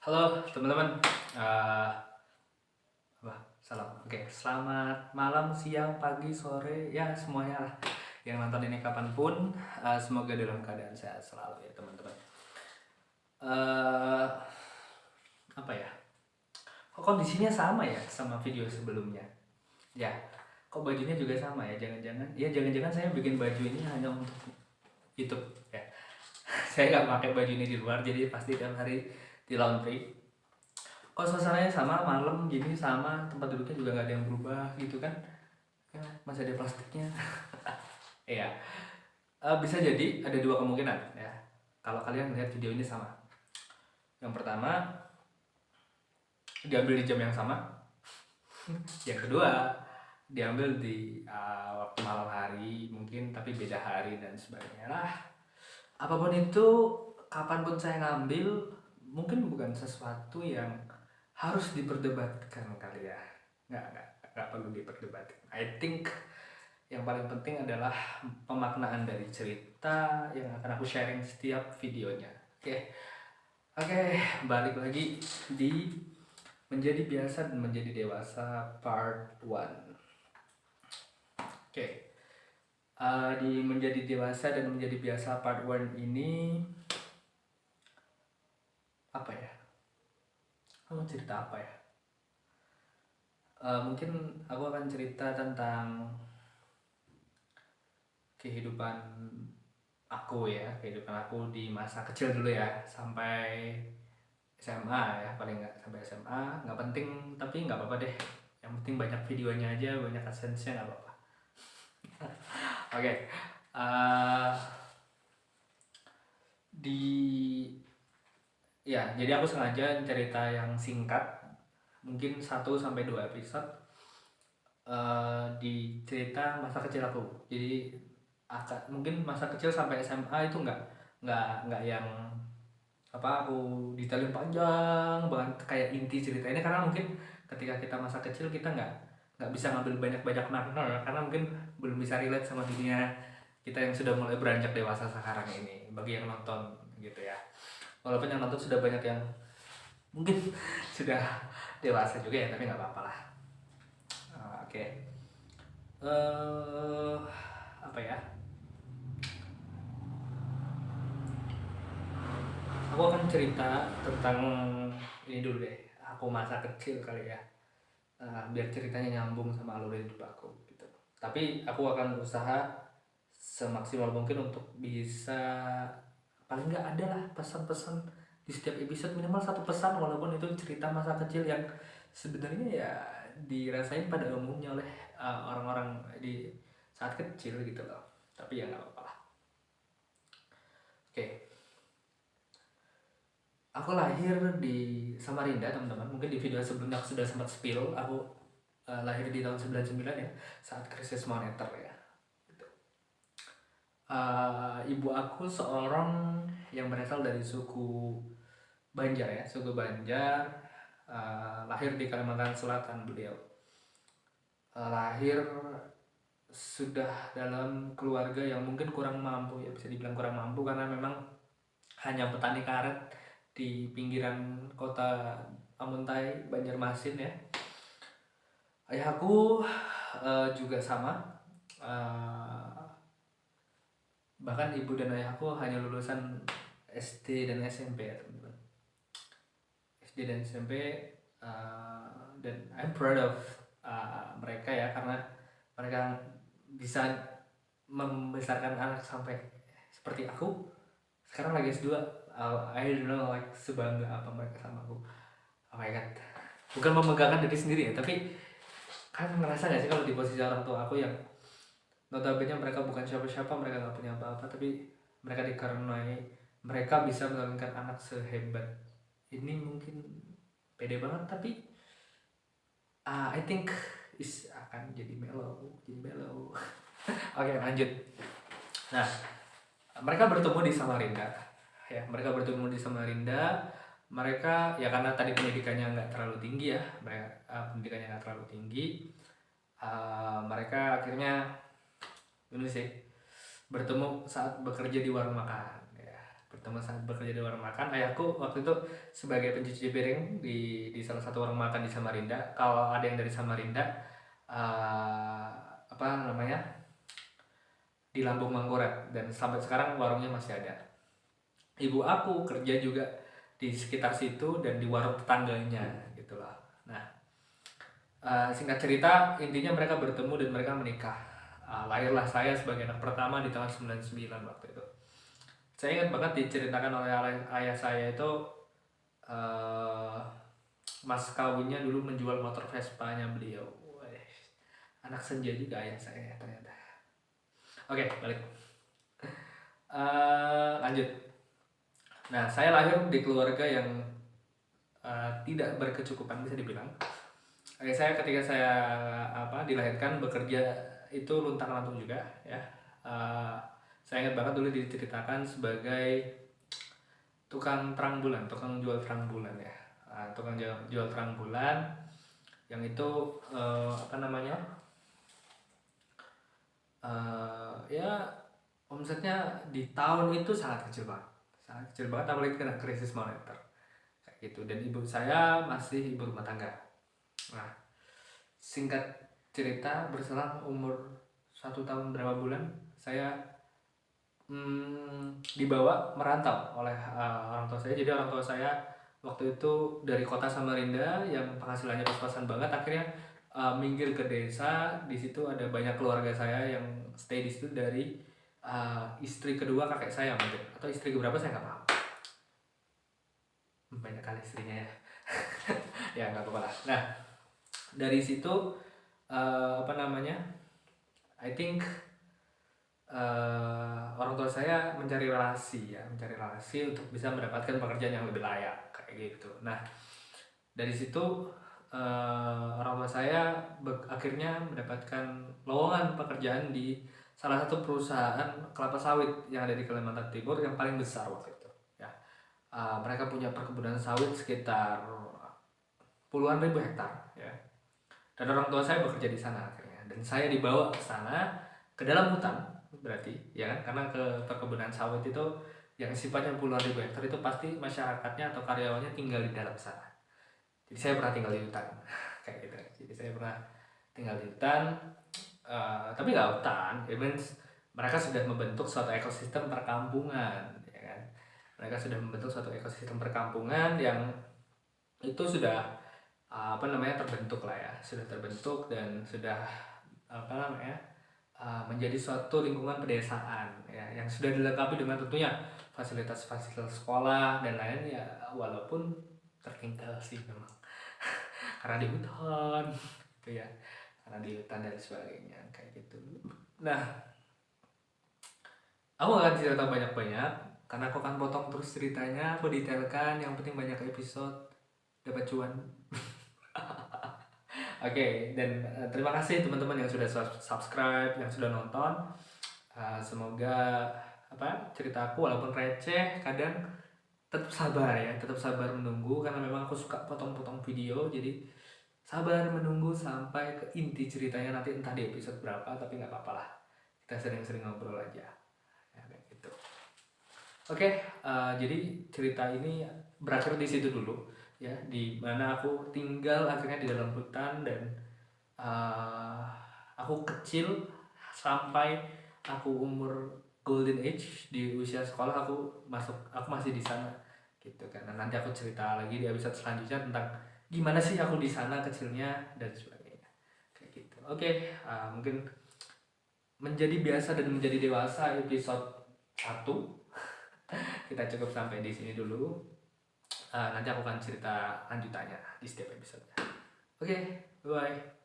Halo teman-teman. Eh, apa? Salam. Oke, selamat malam, siang, pagi, sore, ya semuanya lah. Yang nonton ini kapanpun, semoga dalam keadaan sehat selalu ya teman-teman. eh Apa ya? Kok kondisinya sama ya sama video sebelumnya? Ya, kok bajunya juga sama ya? Jangan-jangan saya bikin baju ini hanya untuk YouTube ya. Saya nggak pakai baju ini di luar, jadi pasti tiap hari di laundry. Kok suasananya sama, malam gini sama, tempat duduknya juga nggak ada yang berubah gitu kan? Ya, masih ada plastiknya. Iya. Bisa jadi ada dua kemungkinan ya. Kalau kalian melihat video ini sama. Yang pertama, diambil di jam yang sama. Yang kedua, diambil di waktu malam hari mungkin, tapi beda hari dan sebagainya lah. Apapun itu, kapanpun saya ngambil, mungkin bukan sesuatu yang harus diperdebatkan kali ya. Nggak perlu diperdebatkan. I think yang paling penting adalah pemaknaan dari cerita yang akan aku sharing setiap videonya. Oke, balik lagi di menjadi biasa dan menjadi dewasa part 1. Di menjadi dewasa dan menjadi biasa part 1 ini apa ya? Aku mau cerita apa ya? Mungkin aku akan cerita tentang kehidupan kehidupan aku di masa kecil dulu ya, sampai SMA ya, paling nggak sampai SMA. Nggak penting tapi nggak apa-apa deh, yang penting banyak videonya aja, banyak adsense-nya, nggak apa-apa. Oke. uh, di jadi aku sengaja cerita yang singkat, mungkin 1 sampai 2 episode, di cerita masa kecil aku. Jadi mungkin masa kecil sampai SMA itu nggak yang apa aku detailin panjang banget kayak inti cerita ini, karena mungkin ketika kita masa kecil kita nggak bisa ngambil banyak makna ya, karena mungkin belum bisa relate sama dunia kita yang sudah mulai beranjak dewasa sekarang ini, bagi yang nonton gitu ya. Walaupun yang nonton sudah banyak yang mungkin sudah dewasa juga ya, tapi nggak apa-apa lah. Oke. eh Apa ya, aku akan cerita tentang ini dulu deh, aku masa kecil kali ya. Biar ceritanya nyambung sama alur hidup aku gitu. Tapi aku akan berusaha semaksimal mungkin untuk bisa, paling nggak ada lah pesan-pesan di setiap episode, minimal satu pesan, walaupun itu cerita masa kecil yang sebenarnya ya dirasain pada umumnya oleh orang-orang di saat kecil gitu loh. Tapi ya nggak apa-apa lah. Oke, aku lahir di Samarinda teman-teman. Mungkin di video sebelumnya aku sudah sempat spill, aku lahir di tahun 99 ya, saat krisis moneter ya. Ibu aku seorang yang berasal dari suku Banjar ya, suku Banjar. Lahir di Kalimantan Selatan beliau. Lahir sudah dalam keluarga yang mungkin kurang mampu ya, bisa dibilang kurang mampu, karena memang hanya petani karet di pinggiran kota Amuntai, Banjarmasin ya. Ayahku juga sama. Uh, Bahkan ibu dan ayahku hanya lulusan SD dan SMP ya teman-teman. SD dan SMP. Dan I'm proud of mereka ya, karena mereka bisa membesarkan anak sampai seperti aku sekarang lagi S2. I don't know, like, sebangga apa mereka sama aku. Oh my god, bukan membanggakan diri sendiri ya, tapi kan ngerasa gak sih kalau di posisi orang tua aku yang notabene mereka bukan siapa-siapa, mereka nggak punya apa-apa, tapi mereka dikarenai mereka bisa menurunkan anak sehebat ini, mungkin pede banget, tapi I think akan jadi mellow. Oke, lanjut. Nah, mereka bertemu di Samarinda ya, mereka ya karena tadi pendidikannya nggak terlalu tinggi ya, mereka akhirnya ini sih bertemu saat bekerja di warung makan ya. pertama saat bekerja di warung makan. Ayahku waktu itu sebagai pencuci piring di salah satu warung makan di Samarinda. Kalau ada yang dari Samarinda, uh, apa namanya, di Lambung Mangkurat, dan sampai sekarang warungnya masih ada. Ibu aku kerja juga di sekitar situ dan di warung tetangganya gitu loh. Nah, singkat cerita intinya mereka bertemu dan mereka menikah. Lahirlah saya sebagai anak pertama di tahun 99 waktu itu. Saya ingat banget diceritakan oleh ayah saya itu, mas kawinnya dulu menjual motor Vespa-nya beliau. Wih, anak senja juga ayah saya ternyata. Oke, balik. Lanjut. Nah, saya lahir di keluarga yang tidak berkecukupan bisa dibilang. Saya ketika saya dilahirkan bekerja itu luntang-lantung juga ya. Saya ingat banget dulu diceritakan sebagai tukang terang bulan, tukang jual terang bulan ya. Tukang jual terang bulan yang itu ya omsetnya di tahun itu sangat kecil banget, apalagi kena krisis moneter kayak gitu. Dan ibu saya masih ibu rumah tangga. Nah, singkat cerita berselang umur 1 tahun berapa bulan saya dibawa merantau oleh orang tua saya. Jadi orang tua saya waktu itu dari kota Samarinda yang penghasilannya pas-pasan banget, akhirnya minggir ke desa. Di situ ada banyak keluarga saya yang stay di situ dari istri kedua kakek saya mungkin, atau istri keberapa saya nggak paham. Banyak kali istrinya ya. Ya nggak apa-apa lah. Nah, dari situ I think orang tua saya mencari relasi untuk bisa mendapatkan pekerjaan yang lebih layak kayak gitu. Nah, dari situ orang tua saya akhirnya mendapatkan lowongan pekerjaan di salah satu perusahaan kelapa sawit yang ada di Kalimantan Timur yang paling besar waktu itu ya. Mereka punya perkebunan sawit sekitar puluhan ribu hektar ya. Dan orang tua saya bekerja di sana akhirnya, dan saya dibawa ke sana, ke dalam hutan berarti ya kan, karena ke perkebunan sawit itu yang sifatnya puluhan ribu hektar itu pasti masyarakatnya atau karyawannya tinggal di dalam sana. Jadi saya pernah tinggal di hutan kayak gitu. Jadi saya pernah tinggal di hutan, tapi nggak hutan, it means mereka sudah membentuk suatu ekosistem perkampungan ya kan. Mereka sudah membentuk suatu ekosistem perkampungan yang itu sudah terbentuk lah ya, sudah terbentuk dan sudah menjadi suatu lingkungan pedesaan ya, yang sudah dilengkapi dengan tentunya fasilitas-fasilitas sekolah dan lain ya, walaupun tertinggal sih memang karena di hutan gitu ya, karena di hutan dan sebagainya kayak gitu. Nah, aku akan cerita banyak-banyak karena aku akan potong terus ceritanya, aku detailkan, yang penting banyak episode dapat cuan. Oke, dan terima kasih teman-teman yang sudah subscribe, yang sudah nonton. Semoga cerita aku walaupun receh kadang tetap sabar ya, tetap sabar menunggu, karena memang aku suka potong-potong video. Jadi sabar menunggu sampai ke inti ceritanya nanti, entah di episode berapa, tapi nggak apa-apa lah, kita sering-sering ngobrol aja ya, kayak gitu. Oke, jadi cerita ini berakhir di situ dulu ya, di mana aku tinggal akhirnya di dalam hutan, dan aku kecil sampai aku umur golden age di usia sekolah, aku masih di sana gitu kan. Nah, nanti aku cerita lagi di episode selanjutnya tentang gimana sih aku di sana kecilnya dan sebagainya kayak gitu. Oke, mungkin menjadi biasa dan menjadi dewasa episode 1 kita cukup sampai di sini dulu. Nanti aku akan cerita lanjutannya di setiap episode. Oke, bye.